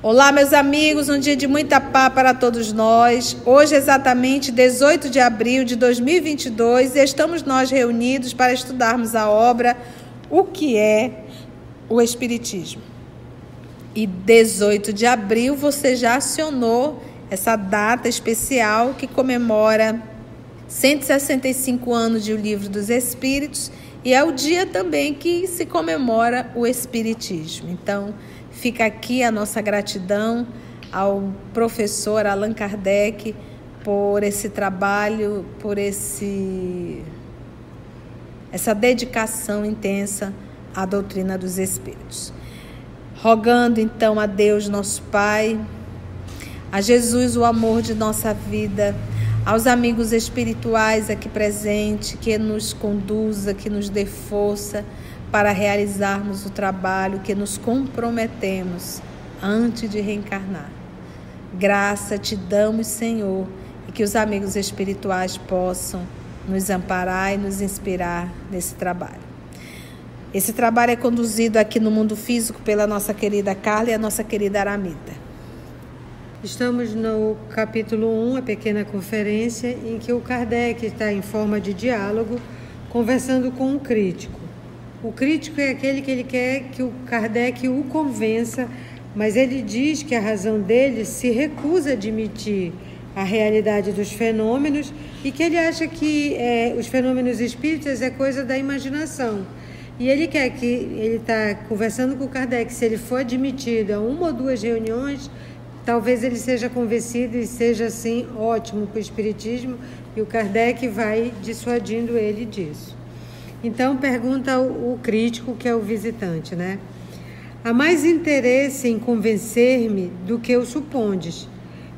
Olá, meus amigos, um dia de muita paz para todos nós. Hoje, exatamente 18 de abril de 2022, estamos nós reunidos para estudarmos a obra O que é o Espiritismo. E 18 de abril você já acionou essa data especial que comemora 165 anos de O Livro dos Espíritos e é o dia também que se comemora o Espiritismo. Então, fica aqui a nossa gratidão ao professor Allan Kardec por esse trabalho, por essa dedicação intensa à doutrina dos Espíritos. Rogando então a Deus, nosso Pai, a Jesus, o amor de nossa vida, aos amigos espirituais aqui presentes, que nos conduza, que nos dê força para realizarmos o trabalho que nos comprometemos antes de reencarnar. Graça te damos, Senhor, e que os amigos espirituais possam nos amparar e nos inspirar nesse trabalho. Esse trabalho é conduzido aqui no mundo físico pela nossa querida Carla e a nossa querida Aramita. Estamos no capítulo 1, a pequena conferência, em que o Kardec está em forma de diálogo, conversando com um crítico. O crítico é aquele que ele quer que o Kardec o convença, mas ele diz que a razão dele se recusa a admitir a realidade dos fenômenos e que ele acha que os fenômenos espíritas é coisa da imaginação. E ele está conversando com o Kardec, se ele for admitido a uma ou duas reuniões, talvez ele seja convencido e seja assim ótimo para o espiritismo, e o Kardec vai dissuadindo ele disso. Então pergunta o crítico, que é o visitante, né? Há mais interesse em convencer-me do que o supondes.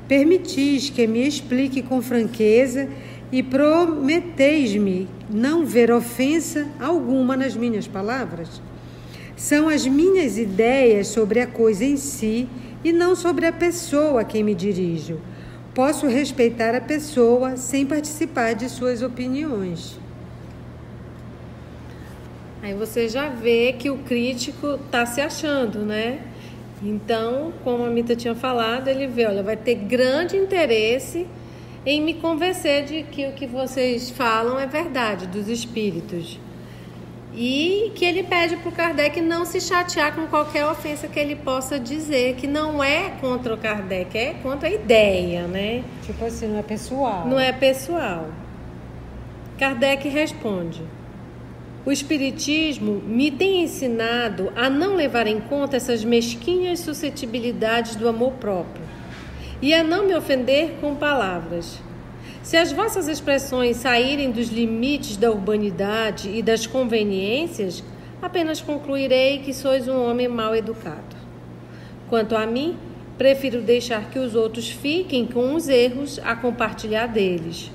Permitis que me explique com franqueza e prometeis-me não ver ofensa alguma nas minhas palavras. São as minhas ideias sobre a coisa em si e não sobre a pessoa a quem me dirijo. Posso respeitar a pessoa sem participar de suas opiniões. Aí você já vê que o crítico está se achando, né? Então, como a Mita tinha falado, ele vê, olha, vai ter grande interesse em me convencer de que o que vocês falam é verdade, dos espíritos. E que ele pede para o Kardec não se chatear com qualquer ofensa que ele possa dizer, que não é contra o Kardec, é contra a ideia, né? Tipo assim, não é pessoal. Não é pessoal. Kardec responde: o Espiritismo me tem ensinado a não levar em conta essas mesquinhas suscetibilidades do amor próprio e a não me ofender com palavras. Se as vossas expressões saírem dos limites da urbanidade e das conveniências, apenas concluirei que sois um homem mal educado. Quanto a mim, prefiro deixar que os outros fiquem com os erros a compartilhar deles.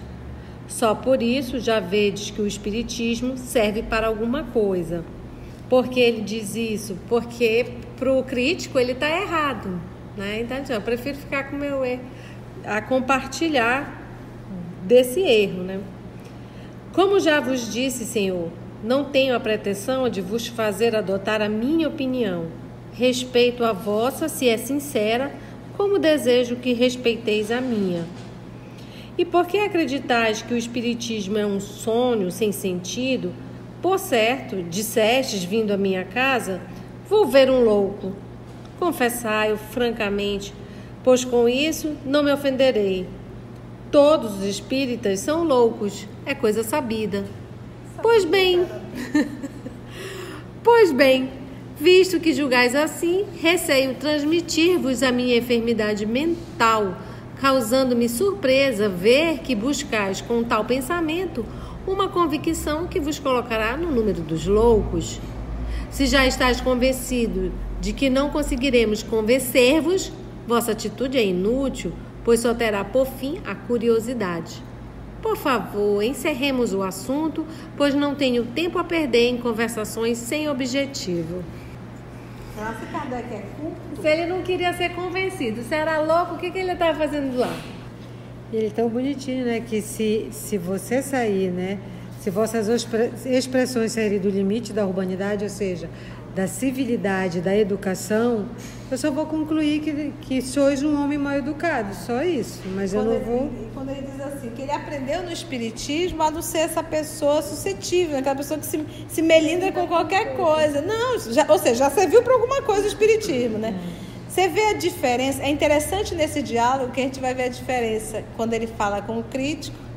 Só por isso já vedes que o Espiritismo serve para alguma coisa. Por que ele diz isso? Porque para o crítico ele está errado, né? Então eu prefiro ficar com o meu erro, a compartilhar desse erro, né? Como já vos disse, Senhor, não tenho a pretensão de vos fazer adotar a minha opinião. Respeito a vossa, se é sincera, como desejo que respeiteis a minha. E por que acreditais que o Espiritismo é um sonho sem sentido? Por certo, dissestes, vindo à minha casa, vou ver um louco. Confessai-o francamente, pois com isso não me ofenderei. Todos os espíritas são loucos, é coisa sabida. Pois bem, visto que julgais assim, receio transmitir-vos a minha enfermidade mental, causando-me surpresa ver que buscais com tal pensamento uma convicção que vos colocará no número dos loucos. Se já estáis convencido de que não conseguiremos convencer-vos, vossa atitude é inútil, pois só terá por fim a curiosidade. Por favor, encerremos o assunto, pois não tenho tempo a perder em conversações sem objetivo. Será que Kardec é culto? Se ele não queria ser convencido, se era louco, o que ele estava fazendo lá? Ele é tão bonitinho, né? Que se você sair, né? Se se vossas expressões saírem do limite da urbanidade, ou seja, da civilidade, da educação, eu só vou concluir que sois um homem mal educado, só isso, mas eu não vou... Quando ele diz assim, que ele aprendeu no espiritismo a não ser essa pessoa suscetível, aquela pessoa que se melindra com qualquer coisa. Não, ou seja, já serviu para alguma coisa o espiritismo, né? Você vê a diferença, é interessante nesse diálogo que a gente vai ver a diferença quando ele fala com o crítico,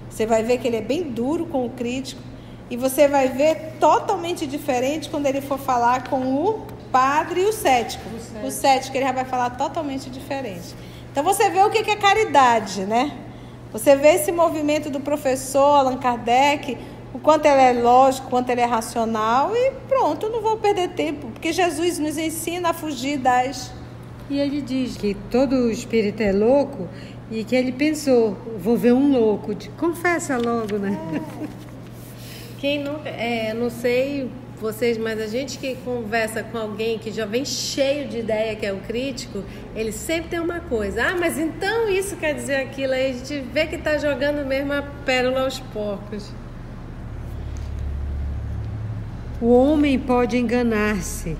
você vai ver que ele é bem duro com o crítico, e você vai ver totalmente diferente quando ele for falar com o padre e o cético. O cético ele já vai falar totalmente diferente. Então você vê o que é caridade, né? Você vê esse movimento do professor Allan Kardec, o quanto ele é lógico, o quanto ele é racional, e pronto, eu não vou perder tempo, porque Jesus nos ensina a fugir das... E ele diz que todo espírito é louco e que ele pensou, vou ver um louco. Confessa logo, né? Quem nunca, não sei vocês, mas a gente que conversa com alguém que já vem cheio de ideia, que é o crítico, ele sempre tem uma coisa. Mas então isso quer dizer aquilo. Aí a gente vê que está jogando mesmo a pérola aos porcos. O homem pode enganar-se,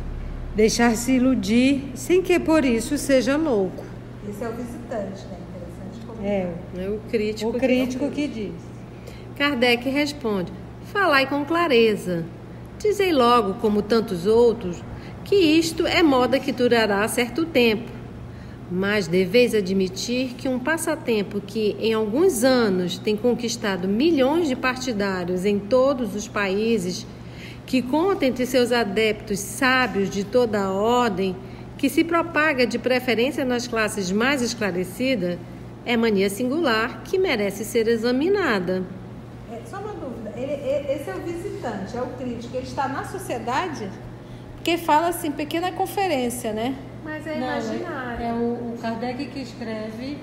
deixar-se iludir, sem que por isso seja louco. Esse é o visitante, né? Interessante como é o crítico. O crítico que diz. Kardec responde: falai com clareza. Dizei logo, como tantos outros, que isto é moda que durará certo tempo. Mas deveis admitir que um passatempo que em alguns anos tem conquistado milhões de partidários em todos os países, que conta entre seus adeptos sábios de toda a ordem, que se propaga de preferência nas classes mais esclarecidas, é mania singular que merece ser examinada. Só uma dúvida, esse é o visitante, é o crítico, ele está na sociedade? Porque fala assim, pequena conferência, né? Mas é imaginário. É o Kardec que escreve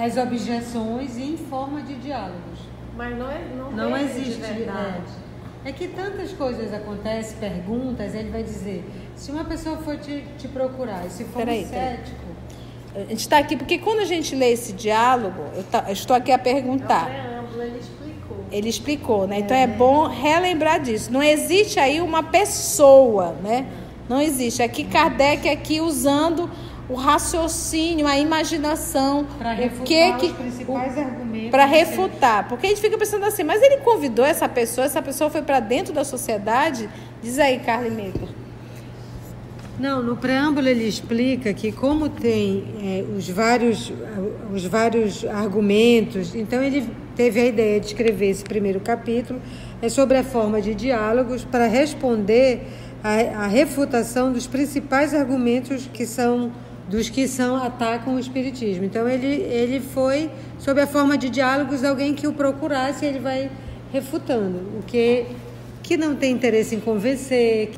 as objeções em forma de diálogos. Mas não existe verdade. É que tantas coisas acontecem, perguntas, ele vai dizer, se uma pessoa for te procurar, e se for cético... A gente está aqui, porque quando a gente lê esse diálogo, eu estou aqui a perguntar. Ele explicou, né? Então é bom relembrar disso. Não existe aí uma pessoa, né? Não existe. Aqui Kardec usando o raciocínio, a imaginação, para refutar os principais argumentos. Para refutar. Porque a gente fica pensando assim, mas ele convidou essa pessoa foi para dentro da sociedade? Diz aí, Carla Meca. Não, no preâmbulo ele explica que como tem os vários argumentos, então ele teve a ideia de escrever esse primeiro capítulo, sobre a forma de diálogos para responder à refutação dos principais argumentos dos que atacam o espiritismo. Então ele foi, sob a forma de diálogos, alguém que o procurasse, ele vai refutando o que não tem interesse em convencer,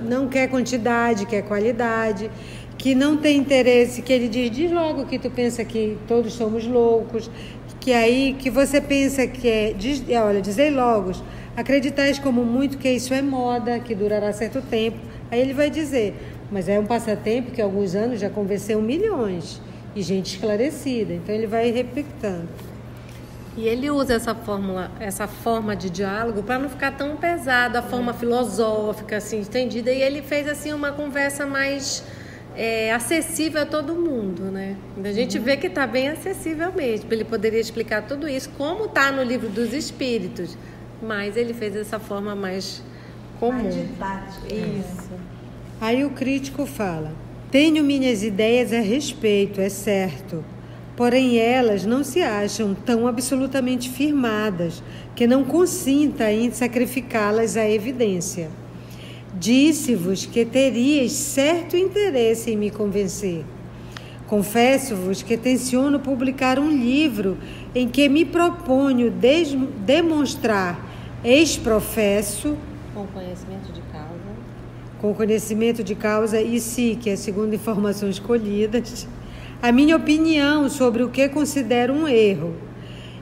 não quer quantidade, quer qualidade, que não tem interesse, que ele diz logo que tu pensa que todos somos loucos, que você pensa que dizei logo, acreditais como muito que isso é moda, que durará certo tempo. Aí ele vai dizer, mas é um passatempo que há alguns anos já convenceu milhões e gente esclarecida. Então ele vai replicando. E ele usa essa forma de diálogo para não ficar tão pesado, a forma filosófica, assim, estendida. E ele fez assim uma conversa mais acessível a todo mundo, né? A gente vê que está bem acessível mesmo. Ele poderia explicar tudo isso, como está no Livro dos Espíritos, mas ele fez dessa forma mais comum. Mais didática. Isso. Aí o crítico fala: tenho minhas ideias a respeito, é certo. Porém, elas não se acham tão absolutamente firmadas que não consinta em sacrificá-las à evidência. Disse-vos que teríeis certo interesse em me convencer. Confesso-vos que tenciono publicar um livro em que me proponho demonstrar ex-professo, com conhecimento de causa e sim, que é segundo informações colhidas, a minha opinião sobre o que considero um erro.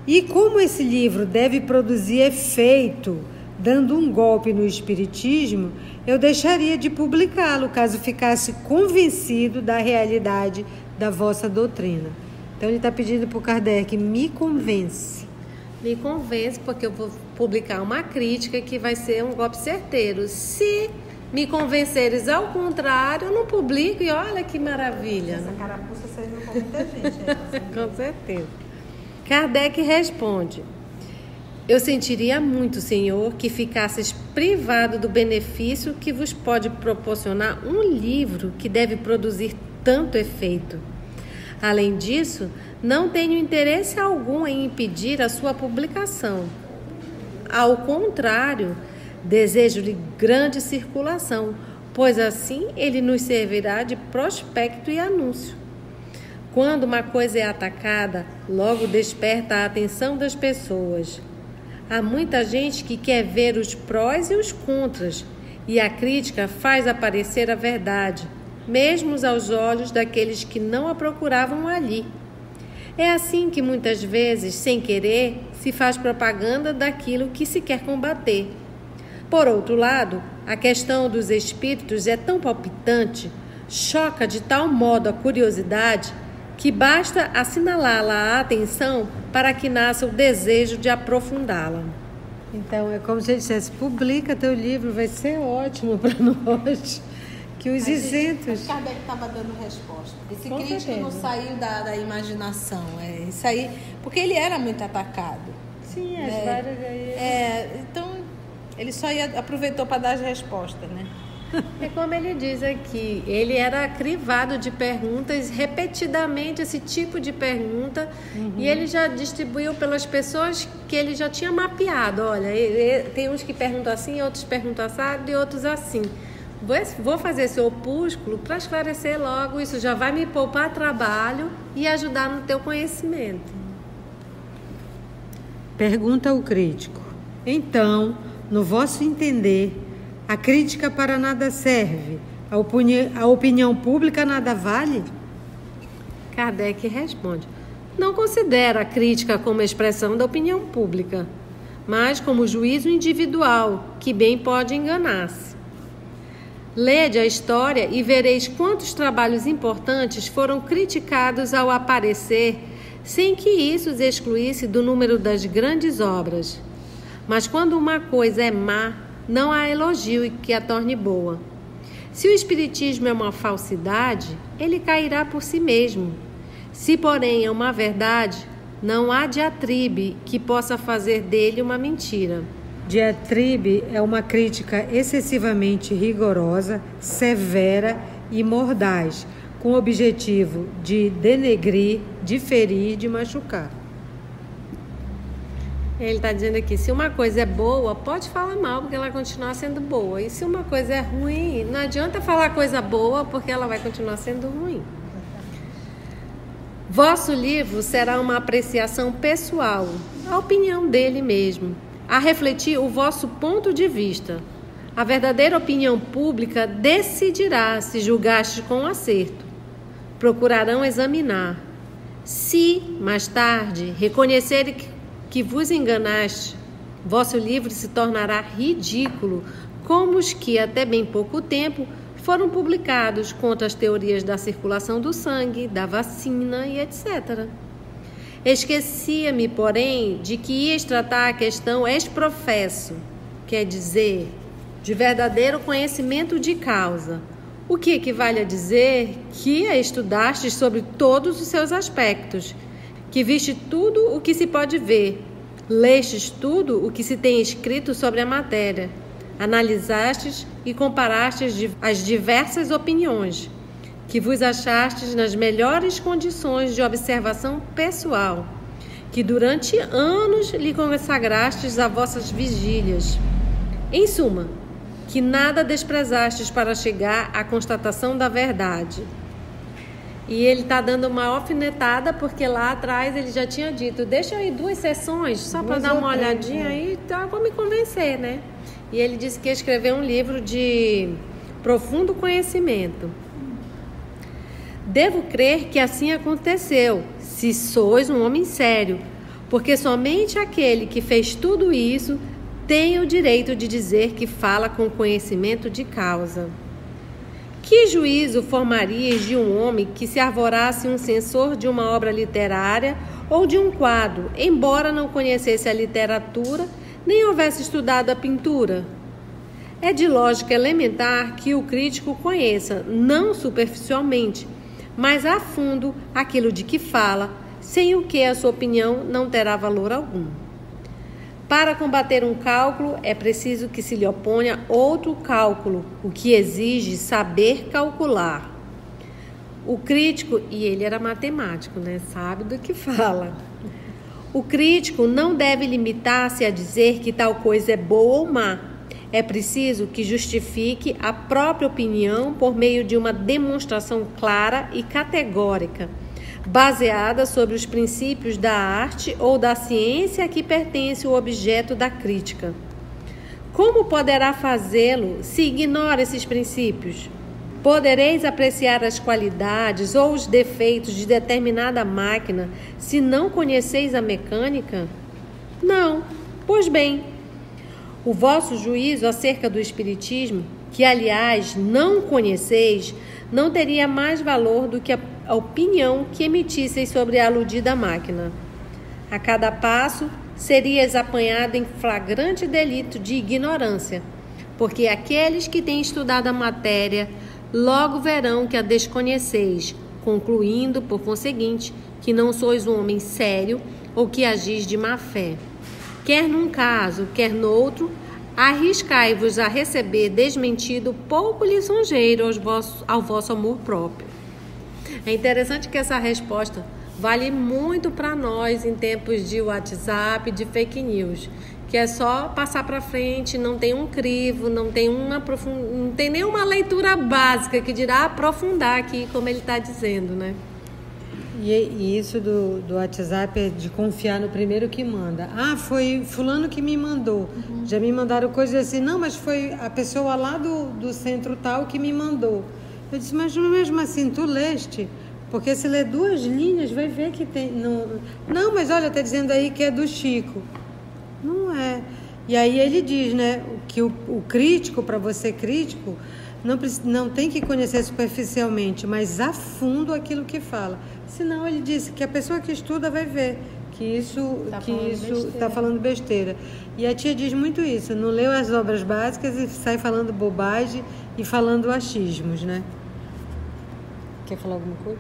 E como esse livro deve produzir efeito, dando um golpe no espiritismo, eu deixaria de publicá-lo, caso ficasse convencido da realidade da vossa doutrina. Então ele está pedindo para o Kardec, me convence. Me convence, porque eu vou publicar uma crítica que vai ser um golpe certeiro. Se me convenceres ao contrário, eu não publico e olha que maravilha. Essa carapuça serviu com muita gente. Com certeza. Kardec responde: eu sentiria muito, Senhor, que ficasses privado do benefício que vos pode proporcionar um livro que deve produzir tanto efeito. Além disso, não tenho interesse algum em impedir a sua publicação. Ao contrário, desejo-lhe grande circulação, pois assim ele nos servirá de prospecto e anúncio. Quando uma coisa é atacada, logo desperta a atenção das pessoas. Há muita gente que quer ver os prós e os contras, e a crítica faz aparecer a verdade, mesmo aos olhos daqueles que não a procuravam ali. É assim que muitas vezes, sem querer, se faz propaganda daquilo que se quer combater. Por outro lado, a questão dos espíritos é tão palpitante, choca de tal modo a curiosidade, que basta assinalá-la à atenção para que nasça o desejo de aprofundá-la. Então, é como se ele dissesse: publica teu livro, vai ser ótimo para nós. Que os isentos... Kardec estava dando resposta. Esse Com crítico certeza. não saiu da imaginação. Isso aí, porque ele era muito atacado. Sim, as várias aí... Então, ele só aproveitou para dar as respostas, né? É como ele diz aqui, ele era crivado de perguntas, repetidamente esse tipo de pergunta, e ele já distribuiu pelas pessoas que ele já tinha mapeado. Olha, tem uns que perguntam assim, outros perguntam assado e outros assim. Vou fazer esse opúsculo para esclarecer logo, isso já vai me poupar trabalho e ajudar no teu conhecimento. Pergunta o crítico: então, no vosso entender, a crítica para nada serve? A opinião pública nada vale? Kardec responde: não considera a crítica como expressão da opinião pública, mas como juízo individual, que bem pode enganar-se. Lede a história e vereis quantos trabalhos importantes foram criticados ao aparecer, sem que isso os excluísse do número das grandes obras. Mas quando uma coisa é má, não há elogio que a torne boa. Se o espiritismo é uma falsidade, ele cairá por si mesmo. Se, porém, é uma verdade, não há diatribe que possa fazer dele uma mentira. Diatribe é uma crítica excessivamente rigorosa, severa e mordaz, com o objetivo de denegrir, de ferir, de machucar. Ele está dizendo aqui, se uma coisa é boa, pode falar mal, porque ela vai continuar sendo boa. E se uma coisa é ruim, não adianta falar coisa boa, porque ela vai continuar sendo ruim. Vosso livro será uma apreciação pessoal, a opinião dele mesmo, a refletir o vosso ponto de vista. A verdadeira opinião pública decidirá se julgastes com acerto. Procurarão examinar. Se, mais tarde, reconhecerem que vos enganaste, vosso livro se tornará ridículo, como os que, até bem pouco tempo, foram publicados contra as teorias da circulação do sangue, da vacina e etc. Esquecia-me, porém, de que ias tratar a questão ex-professo, quer dizer, de verdadeiro conhecimento de causa, o que equivale a dizer que a estudastes sobre todos os seus aspectos, que viste tudo o que se pode ver, lestes tudo o que se tem escrito sobre a matéria, analisastes e comparastes as diversas opiniões, que vos achastes nas melhores condições de observação pessoal, que durante anos lhe consagrastes a vossas vigílias. Em suma, que nada desprezastes para chegar à constatação da verdade. E ele está dando uma alfinetada, porque lá atrás ele já tinha dito, deixa aí 2 sessões, só para dar uma olhadinha aí, então eu vou me convencer, né? E ele disse que ia escrever um livro de profundo conhecimento. Devo crer que assim aconteceu, se sois um homem sério, porque somente aquele que fez tudo isso tem o direito de dizer que fala com conhecimento de causa. Que juízo formarias de um homem que se arvorasse um censor de uma obra literária ou de um quadro, embora não conhecesse a literatura nem houvesse estudado a pintura? É de lógica elementar que o crítico conheça, não superficialmente, mas a fundo aquilo de que fala, sem o que a sua opinião não terá valor algum. Para combater um cálculo, é preciso que se lhe oponha outro cálculo, o que exige saber calcular. O crítico, e ele era matemático, sabe do que fala. O crítico não deve limitar-se a dizer que tal coisa é boa ou má. É preciso que justifique a própria opinião por meio de uma demonstração clara e categórica, baseada sobre os princípios da arte ou da ciência a que pertence o objeto da crítica. Como poderá fazê-lo se ignora esses princípios? Podereis apreciar as qualidades ou os defeitos de determinada máquina se não conheceis a mecânica? Não. Pois bem, o vosso juízo acerca do espiritismo, que aliás não conheceis, não teria mais valor do que a opinião que emitisseis sobre a aludida máquina. A cada passo serias apanhado em flagrante delito de ignorância, porque aqueles que têm estudado a matéria logo verão que a desconheceis, concluindo, por conseguinte, que não sois um homem sério ou que agis de má fé. Quer num caso, quer noutro, arriscai-vos a receber desmentido pouco lisonjeiro ao vosso amor próprio. É interessante que essa resposta vale muito para nós em tempos de WhatsApp, de fake news, que é só passar para frente, não tem um crivo, não tem nenhuma leitura básica que dirá aprofundar aqui, como ele está dizendo, E isso do WhatsApp é de confiar no primeiro que manda. Ah, foi fulano que me mandou. Já me mandaram coisas assim, não, mas foi a pessoa lá do centro tal que me mandou. Eu disse, mas mesmo assim, tu leste? Porque se ler 2 linhas, vai ver que tem... Não, mas olha, está dizendo aí que é do Chico. Não é. E aí ele diz, que o crítico, para você crítico, não tem que conhecer superficialmente, mas a fundo aquilo que fala. Senão ele disse que a pessoa que estuda vai ver que isso está falando besteira. E a tia diz muito isso, não leu as obras básicas e sai falando bobagem e falando achismos, Quer falar alguma coisa?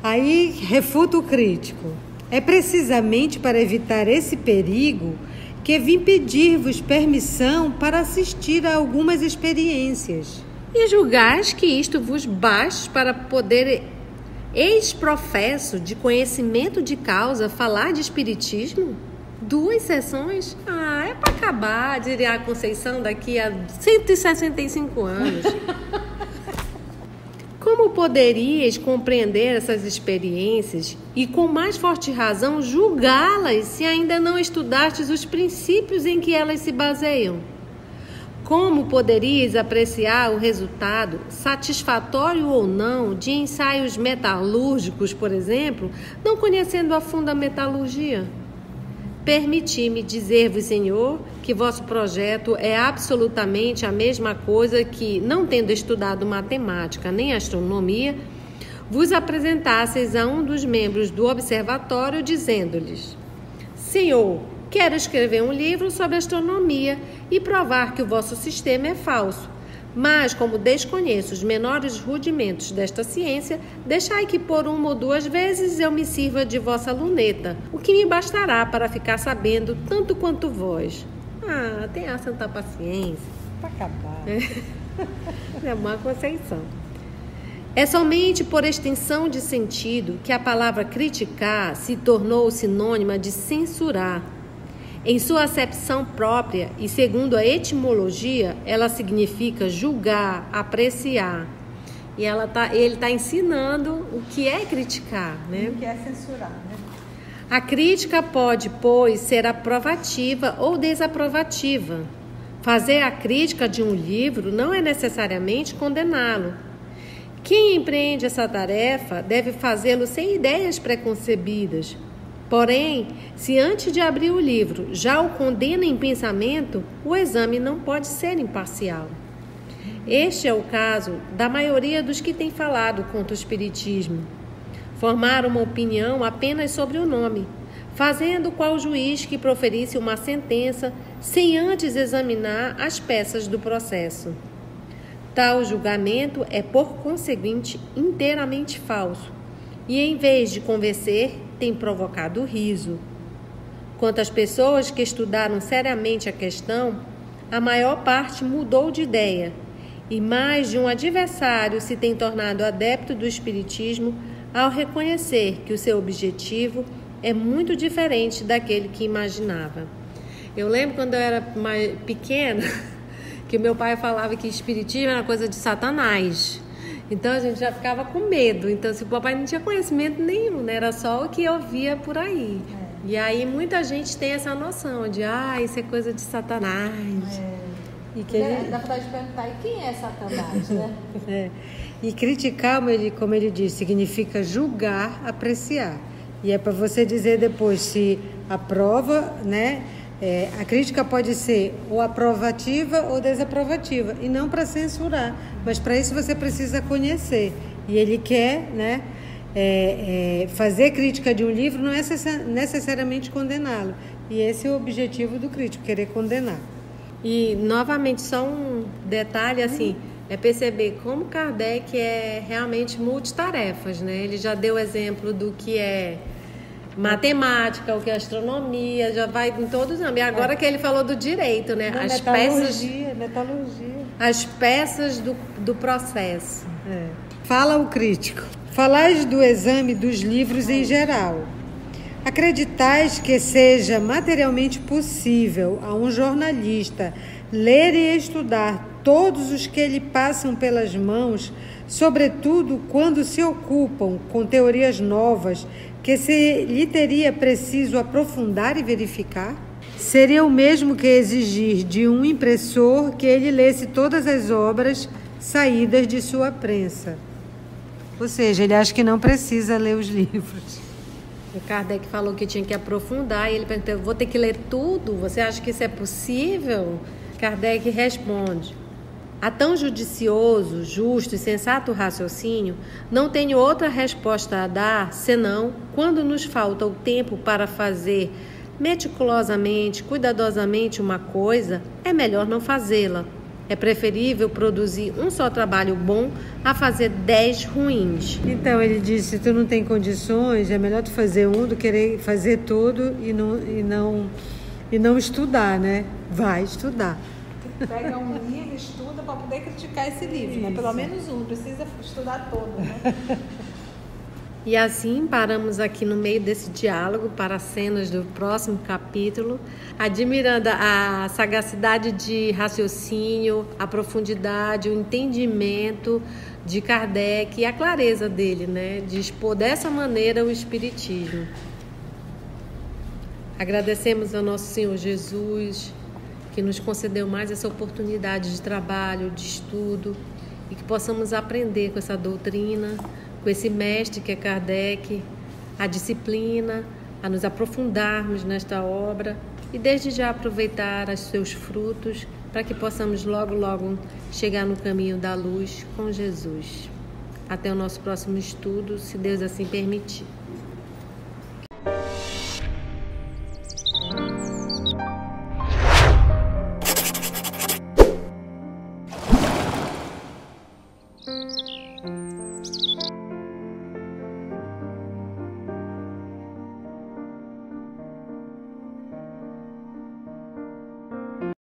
Aí refuta o crítico. É precisamente para evitar esse perigo que vim pedir-vos permissão para assistir a algumas experiências. E julgais que isto vos baste para poder, ex-professo de conhecimento de causa, falar de espiritismo? 2 sessões? É para acabar, diria a Conceição, daqui a 165 anos. Como poderíeis compreender essas experiências e, com mais forte razão, julgá-las se ainda não estudastes os princípios em que elas se baseiam? Como poderíeis apreciar o resultado, satisfatório ou não, de ensaios metalúrgicos, por exemplo, não conhecendo a fundo a metalurgia? Permiti-me dizer-vos, Senhor, que vosso projeto é absolutamente a mesma coisa que, não tendo estudado matemática nem astronomia, vos apresentasseis a um dos membros do observatório dizendo-lhes: Senhor, quero escrever um livro sobre astronomia e provar que o vosso sistema é falso. Mas, como desconheço os menores rudimentos desta ciência, deixai que por 1 ou 2 vezes eu me sirva de vossa luneta, o que me bastará para ficar sabendo tanto quanto vós. Tenha santa paciência. Para acabar. É uma Conceição. É somente por extensão de sentido que a palavra criticar se tornou sinônima de censurar. Em sua acepção própria e segundo a etimologia, ela significa julgar, apreciar. E ele está ensinando o que é criticar, O que é censurar, A crítica pode, pois, ser aprovativa ou desaprovativa. Fazer a crítica de um livro não é necessariamente condená-lo. Quem empreende essa tarefa deve fazê-lo sem ideias preconcebidas. Porém, se antes de abrir o livro já o condena em pensamento, o exame não pode ser imparcial. Este é o caso da maioria dos que têm falado contra o espiritismo. formar uma opinião apenas sobre o nome, fazendo qual juiz que proferisse uma sentença sem antes examinar as peças do processo. Tal julgamento é, por conseguinte, inteiramente falso, e em vez de convencer, tem provocado riso. Quanto às pessoas que estudaram seriamente a questão, a maior parte mudou de ideia, e mais de um adversário se tem tornado adepto do espiritismo ao reconhecer que o seu objetivo é muito diferente daquele que imaginava. Eu lembro quando eu era mais pequena, que meu pai falava que espiritismo era coisa de Satanás. Então a gente já ficava com medo. Então, se o papai não tinha conhecimento nenhum, né? Era só o que eu via por aí. E aí muita gente tem essa noção de, isso é coisa de Satanás. E que dá vontade de perguntar, e quem é Satanás, né? E criticar, como ele diz, significa julgar, apreciar. E é para você dizer depois se aprova, né? A crítica pode ser ou aprovativa ou desaprovativa, e não para censurar, mas para isso você precisa conhecer. E ele quer, né, fazer crítica de um livro não é necessariamente condená-lo. E esse é o objetivo do crítico, querer condenar. E, novamente, só um detalhe, assim, é perceber como Kardec é realmente multitarefas, né? Ele já deu exemplo do que é matemática, o que é astronomia, já vai em todos os âmbitos. E agora que ele falou do direito, né? Metalurgia. As peças do processo. Fala o crítico. Falais do exame dos livros em geral. Acreditais que seja materialmente possível a um jornalista ler e estudar todos os que lhe passam pelas mãos, sobretudo quando se ocupam com teorias novas que se lhe teria preciso aprofundar e verificar? Seria o mesmo que exigir de um impressor que ele lesse todas as obras saídas de sua prensa. Ou seja, ele acha que não precisa ler os livros. O Kardec falou que tinha que aprofundar e ele perguntou, vou ter que ler tudo? Você acha que isso é possível? Kardec responde, a tão judicioso, justo e sensato raciocínio, não tenho outra resposta a dar, senão, quando nos falta o tempo para fazer meticulosamente, cuidadosamente uma coisa, é melhor não fazê-la. É preferível produzir um só trabalho bom a fazer 10 ruins. Então ele disse, se tu não tem condições, é melhor tu fazer um do que querer fazer tudo e não estudar, né? Vai estudar. Pega um livro, estuda para poder criticar esse livro, né? Pelo menos um, não precisa estudar todo, né? E assim paramos aqui no meio desse diálogo para as cenas do próximo capítulo, admirando a sagacidade de raciocínio, a profundidade, o entendimento de Kardec e a clareza dele, né, de expor dessa maneira o Espiritismo. Agradecemos ao nosso Senhor Jesus, que nos concedeu mais essa oportunidade de trabalho, de estudo, e que possamos aprender com essa doutrina, com esse mestre que é Kardec, a disciplina, a nos aprofundarmos nesta obra e desde já aproveitar os seus frutos para que possamos logo chegar no caminho da luz com Jesus. Até o nosso próximo estudo, se Deus assim permitir.